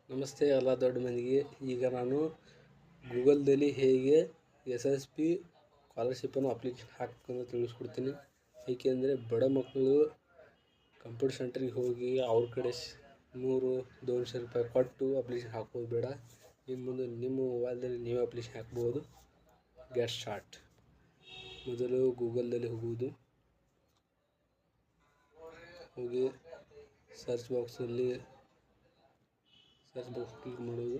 ನಮಸ್ತೆ ಎಲ್ಲ ದೊಡ್ಡ ಮಂದಿಗೆ. ಈಗ ನಾನು ಗೂಗಲ್ದಲ್ಲಿ ಹೇಗೆ SSB ಸ್ಕಾಲರ್ಶಿಪ್ಪನ್ನು ಅಪ್ಲಿಕೇಶನ್ ಹಾಕೋದು ತಿಳಿಸ್ಕೊಡ್ತೀನಿ. ಏಕೆಂದರೆ ಬಡ ಮಕ್ಕಳು ಕಂಪ್ಯೂಟರ್ ಸೆಂಟ್ರಿಗೆ ಹೋಗಿ ಅವ್ರ ಕಡೆ 100-200 ರೂಪಾಯಿ ಕೊಟ್ಟು ಅಪ್ಲಿಕೇಶನ್ ಹಾಕೋದು ಬೇಡ. ಇನ್ನು ಮುಂದೆ ನಿಮ್ಮ ಮೊಬೈಲ್ದಲ್ಲಿ ನೀವು ಅಪ್ಲಿಕೇಶನ್ ಹಾಕ್ಬೋದು. Get start. ಮೊದಲು ಗೂಗಲ್ದಲ್ಲಿ ಹೋಗುವುದು, ಹೋಗಿ ಸರ್ಚ್ ಬಾಕ್ಸಲ್ಲಿ ಕ್ಲಿಕ್ ಮಾಡೋದು.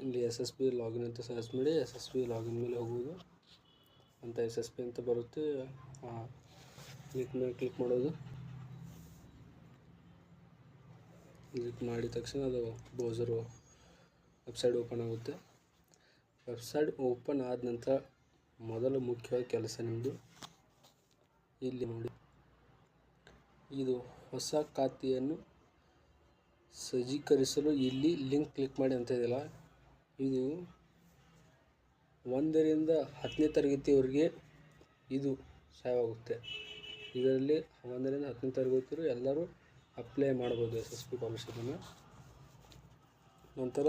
ಇಲ್ಲಿ SSB ಲಾಗಿನ್ ಅಂತ ಸರ್ಚ್ ಮಾಡಿ SSB ಲಾಗಿನ್ ಮೇಲೆ ಹೋಗುವುದು ಅಂತ SSB ಅಂತ ಬರುತ್ತೆ. ಕ್ಲಿಕ್ ಮಾಡೋದು. ಕ್ಲಿಕ್ ಮಾಡಿದ ತಕ್ಷಣ ಅದು ಬ್ರೌಸರು ವೆಬ್ಸೈಟ್ ಓಪನ್ ಆಗುತ್ತೆ. ವೆಬ್ಸೈಟ್ ಓಪನ್ ಆದ ನಂತರ ಮೊದಲು ಮುಖ್ಯವಾದ ಕೆಲಸ ನಿಮ್ಮದು ಇಲ್ಲಿ ನೋಡಿ, ಇದು ಹೊಸ ಖಾತೆಯನ್ನು ಸಜ್ಜೀಕರಿಸಲು ಇಲ್ಲಿ ಲಿಂಕ್ ಕ್ಲಿಕ್ ಮಾಡಿ ಅಂತ ಇದೆಯಲ್ಲ, ಇದು 1ರಿಂದ 10ನೇ ತರಗತಿಯವರೆಗೆ ಇದು ಸಹಾಯವಾಗುತ್ತೆ. ಇದರಲ್ಲಿ 1ರಿಂದ 10ನೇ ತರಗತಿಯವರು ಎಲ್ಲರೂ ಅಪ್ಲೈ ಮಾಡ್ಬೋದು SSB ಸ್ಕಾಲರ್ಶಿಪ್ಪನ್ನು. ನಂತರ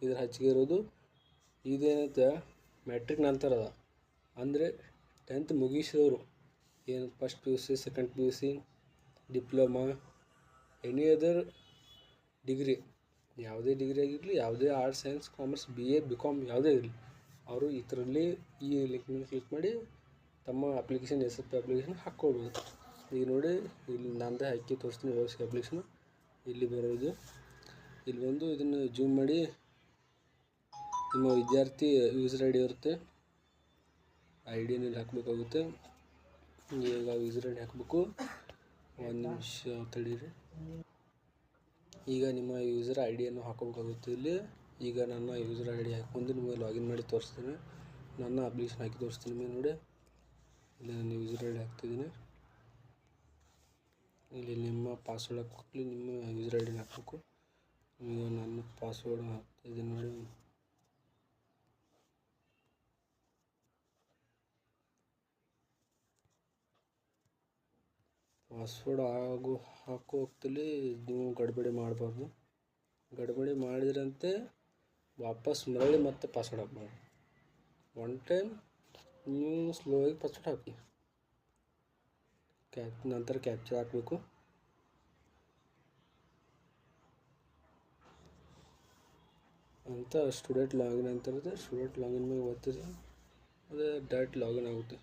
ಇದರ ಹಚ್ಚಿಗೆ ಇರೋದು ಇದೇನಂತೆ ಮ್ಯಾಟ್ರಿಕ್ ನಂತರ ಅದ, ಅಂದರೆ 10th ಮುಗಿಸಿದವರು ಏನು first PUC, second PUC, diploma, any other degree, ಯಾವುದೇ ಡಿಗ್ರಿ ಆಗಿರಲಿ, ಯಾವುದೇ arts, science, commerce, BA, BCom ಯಾವುದೇ ಇರಲಿ, ಅವರು ಇದರಲ್ಲಿ ಈ ಲಿಂಕ್ ಮೇಲೆ ಕ್ಲಿಕ್ ಮಾಡಿ ತಮ್ಮ ಅಪ್ಲಿಕೇಶನ್ SSB ಅಪ್ಲಿಕೇಶನ್ ಹಾಕ್ಕೊಳ್ಬೋದು. ಈಗ ನೋಡಿ, ಇಲ್ಲಿ ನಂದೇ ಹಾಕಿ ತೋರಿಸ್ತೀನಿ SSB ಅಪ್ಲಿಕೇಶನ್. ಇಲ್ಲಿ ಬರೋದು, ಇಲ್ಲಿ ಬಂದು ಇದನ್ನು ಜೂಮ್ ಮಾಡಿ ನಿಮ್ಮ ವಿದ್ಯಾರ್ಥಿ ಯೂಸರ್ ID ಇರುತ್ತೆ, ಐಡಿಯಲ್ಲಿ ಹಾಕಬೇಕಾಗುತ್ತೆ. ಈಗ ಯೂಸರ್ ID ಹಾಕಬೇಕು. ಒಂದು ನಿಮಿಷ ತಡೀರಿ. ಈಗ ನಿಮ್ಮ ಯೂಸರ್ IDಯನ್ನು ಹಾಕೋಬೇಕಾಗುತ್ತೆ ಇಲ್ಲಿ. ಈಗ ನನ್ನ ಯೂಸರ್ ID ಹಾಕೊಂಡು ನಿಮಗೆ ಲಾಗಿನ್ ಮಾಡಿ ತೋರಿಸ್ತೀನಿ. ನನ್ನ ಅಪ್ಲಿಕೇಶನ್ ಹಾಕಿ ತೋರಿಸ್ತೀನಿ. ನಿಮಗೆ ನೋಡಿ, ಇಲ್ಲಿ ನಾನು ಯೂಸರ್ ID ಹಾಕ್ತಿದ್ದೀನಿ. ಇಲ್ಲಿ ನಿಮ್ಮ ಪಾಸ್ವರ್ಡ್ ಹಾಕಿ ನಿಮ್ಮ ಯೂಸರ್ ID ಹಾಕಬೇಕು. ಈಗ ನನ್ನ ಪಾಸ್ವರ್ಡ್ ಹಾಕ್ತಾಯಿದ್ದೀನಿ ನೋಡಿ. ಪಾಸ್ವರ್ಡ್ ಹಾಕೋ ಹೊತ್ತಲ್ಲಿ ನೀವು ಗಡ್ಬಡಿ ಮಾಡಬಾರ್ದು. ಗಡ್ಬಡಿ ಮಾಡಿದ್ರಂತೆ ವಾಪಸ್ ಮರಳಿ ಮತ್ತೆ ಪಾಸ್ವರ್ಡ್ ಹಾಕ್ಬಾರ್ದು. ಒನ್ ಟೈಮ್ ನೀವು ಸ್ಲೋ ಆಗಿ ಪಾಸ್ವರ್ಡ್ ಹಾಕಿ, ನಂತರ ಕ್ಯಾಪ್ಚರ್ ಹಾಕಬೇಕು. ಅಂತ ಸ್ಟೂಡೆಂಟ್ ಲಾಗಿನ್ ಅಂತ ಇರುತ್ತೆ. ಸ್ಟೂಡೆಂಟ್ ಲಾಗಿನ್ ಮೇಲೆ ಓದ್ತಿದ್ರೆ ಅದೇ ಡೈರೆಕ್ಟ್ ಲಾಗಿನ್ ಆಗುತ್ತೆ.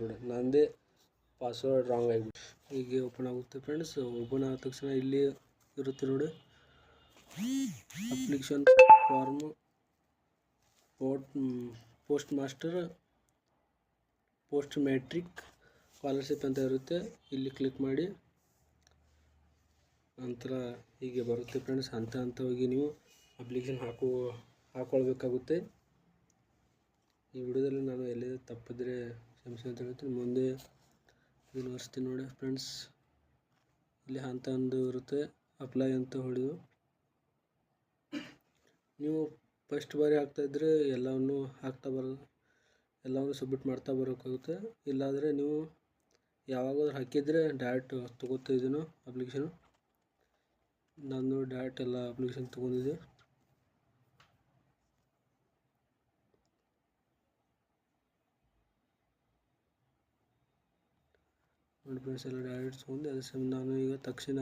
ನೋಡಿ, ನಂದೇ ಪಾಸ್ವರ್ಡ್ ರಾಂಗ್ ಆಗಿಬಿಟ್ಟು ಹೀಗೆ ಓಪನ್ ಆಗುತ್ತೆ ಫ್ರೆಂಡ್ಸ್. ಓಪನ್ ಆದ ತಕ್ಷಣ ಇಲ್ಲಿ ಇರುತ್ತೆ ನೋಡಿ, application form post matric scholarship ಅಂತ ಇರುತ್ತೆ. ಇಲ್ಲಿ ಕ್ಲಿಕ್ ಮಾಡಿ ನಂತರ ಹೀಗೆ ಬರುತ್ತೆ ಫ್ರೆಂಡ್ಸ್. ಹಂತವಾಗಿ ನೀವು ಅಪ್ಲಿಕೇಶನ್ ಹಾಕ್ಕೊಳ್ಬೇಕಾಗುತ್ತೆ. ಈ ವಿಡಿಯೋದಲ್ಲಿ ನಾನು ಎಲ್ಲಿ ತಪ್ಪಿದ್ರೆ ಕ್ಷಮಿಸಿ ಅಂತ ಹೇಳ್ತೀನಿ. ಮುಂದೆ ಇದನ್ನು ಒರೆಸ್ತೀನಿ ನೋಡಿ ಫ್ರೆಂಡ್ಸ್. ಇಲ್ಲಿ ಹಂತ ಒಂದು ಇರುತ್ತೆ, ಅಪ್ಲೈ ಅಂತ ಹೊಡೆದು ನೀವು ಫಸ್ಟ್ ಬಾರಿ ಹಾಕ್ತಾಯಿದ್ರೆ ಎಲ್ಲವನ್ನು ಎಲ್ಲವನ್ನು ಸಬ್ಮಿಟ್ ಮಾಡ್ತಾ ಬರೋಕ್ಕಾಗುತ್ತೆ. ಇಲ್ಲಾಂದರೆ ನೀವು ಯಾವಾಗಾದ್ರೂ ಹಾಕಿದರೆ ಡೈರೆಕ್ಟ್ ತೊಗೋತಾ ಇದೀನೋ ಅಪ್ಲಿಕೇಶನು. ನಾನು ಡೈರೆಕ್ಟ್ ಎಲ್ಲ ಅಪ್ಲಿಕೇಶನ್ ತೊಗೊಂಡಿದ್ದೆ. ನೋಡಿ ಫ್ರೆಂಡ್ಸ್, ಎಲ್ಲ ಡೈರೆಕ್ಟ್ ತೊಗೊಂಡು ಅದೇ ನಾನು ಈಗ ತಕ್ಷಣ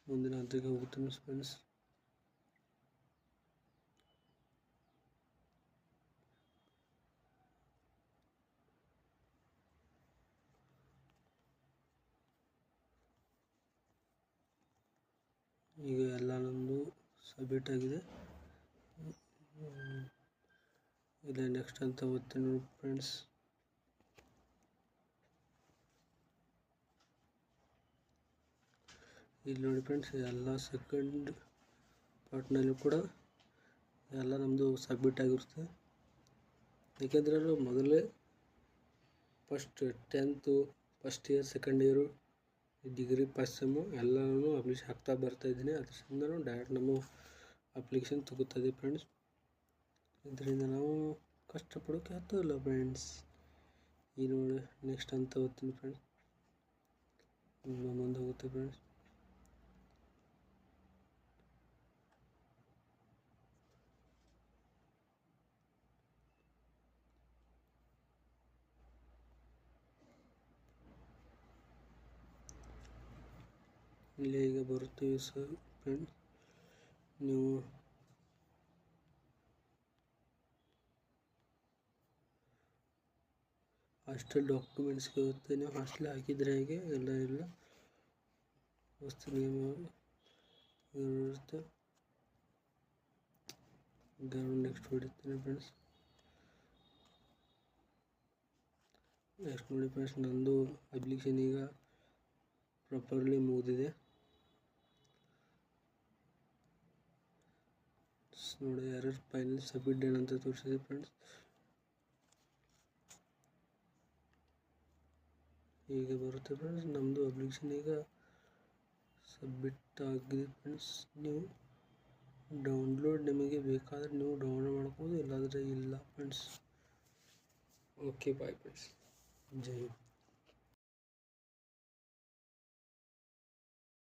ಮುಂದಿನ ಹಂತಕ್ಕೆ ಹೋಗುತ್ತೇನೆ ಫ್ರೆಂಡ್ಸ್. ಈಗ ಎಲ್ಲ ನಮ್ಮದು ಸಬ್ಮಿಟ್ ಆಗಿದೆ. ಇಲ್ಲ ನೆಕ್ಸ್ಟ್ ಅಂತ ಓದ್ತೀನಿ ಫ್ರೆಂಡ್ಸ್. ಇಲ್ಲಿ ನೋಡಿ ಫ್ರೆಂಡ್ಸ್, ಎಲ್ಲ ಸೆಕೆಂಡ್ ಪಾರ್ಟ್ನಲ್ಲಿ ಕೂಡ ಎಲ್ಲ ನಮ್ಮದು ಸಬ್ಮಿಟ್ ಆಗಿರುತ್ತೆ. ಏಕೆಂದರೆ ಮೊದಲೇ first 10th first year, second year, degree first sem ಎಲ್ಲನೂ ಅಪ್ಲಿಕೇಶನ್ ಹಾಕ್ತಾ ಬರ್ತಾಯಿದ್ದೀನಿ. ಅದರಿಂದ ಡೈರೆಕ್ಟ್ ನಮ್ಮ ಅಪ್ಲಿಕೇಶನ್ ತಗೋತದೆ ಫ್ರೆಂಡ್ಸ್. ಇದರಿಂದ ನಾವು ಕಷ್ಟಪಡೋಕ್ಕೆ ಆಗ್ತದಲ್ಲ ಫ್ರೆಂಡ್ಸ್. ಈ ನೋಡಿ ನೆಕ್ಸ್ಟ್ ಅಂತ ಓದ್ತೀನಿ ಫ್ರೆಂಡ್ಸ್. ಮುಂದೆ ಹೋಗುತ್ತೆ ಫ್ರೆಂಡ್ಸ್. ಇಲ್ಲಿ ಈಗ ಬರುತ್ತೇವೆ ಸರ್ ಫ್ರೆಂಡ್ಸ್. ನೀವು ಹಾಸ್ಟೆಲ್ ಡಾಕ್ಯುಮೆಂಟ್ಸ್ಗೆ ಹೋಗುತ್ತೆ. ನೀವು ಹಾಸ್ಟೆಲ್ ಹಾಕಿದರೆ ಹೇಗೆ ಎಲ್ಲ ವಸ್ತು ನಿಯಮ ಇರುತ್ತೆ. ನೆಕ್ಸ್ಟ್ ಹೊಡಿತೀನಿ ಫ್ರೆಂಡ್ಸ್. ನೆಕ್ಸ್ಟ್ ನೋಡಿ ಫ್ರೆಂಡ್ಸ್, ನಂದು ಅಪ್ಲಿಕೇಶನ್ ಈಗ ಪ್ರಾಪರ್ಲಿ ಮುಗಿದಿದೆ ನೋಡಿ. ಎರರ್ ಫೈನಲ್ ಸಬ್ಮಿಟ್ ಅಂತ ತೋರಿಸಿದೆ ಫ್ರೆಂಡ್ಸ್. ಈಗ ಬರುತ್ತೆ ಫ್ರೆಂಡ್ಸ್, ನಮ್ಮದು ಅಪ್ಲಿಕೇಶನ್ ಈಗ ಸಬ್ಮಿಟ್ ಆಗಿದೆ ಫ್ರೆಂಡ್ಸ್. ನೀವು ಡೌನ್ಲೋಡ್ ನಿಮಗೆ ಬೇಕಾದರೆ ನೀವು ಡೌನ್ಲೋಡ್ ಮಾಡ್ಬೋದು, ಇಲ್ಲಾಂದರೆ ಇಲ್ಲ ಫ್ರೆಂಡ್ಸ್. ಓಕೆ ಬಾಯ್ ಫ್ರೆಂಡ್ಸ್, ಜೈ ಹಿಂದ್.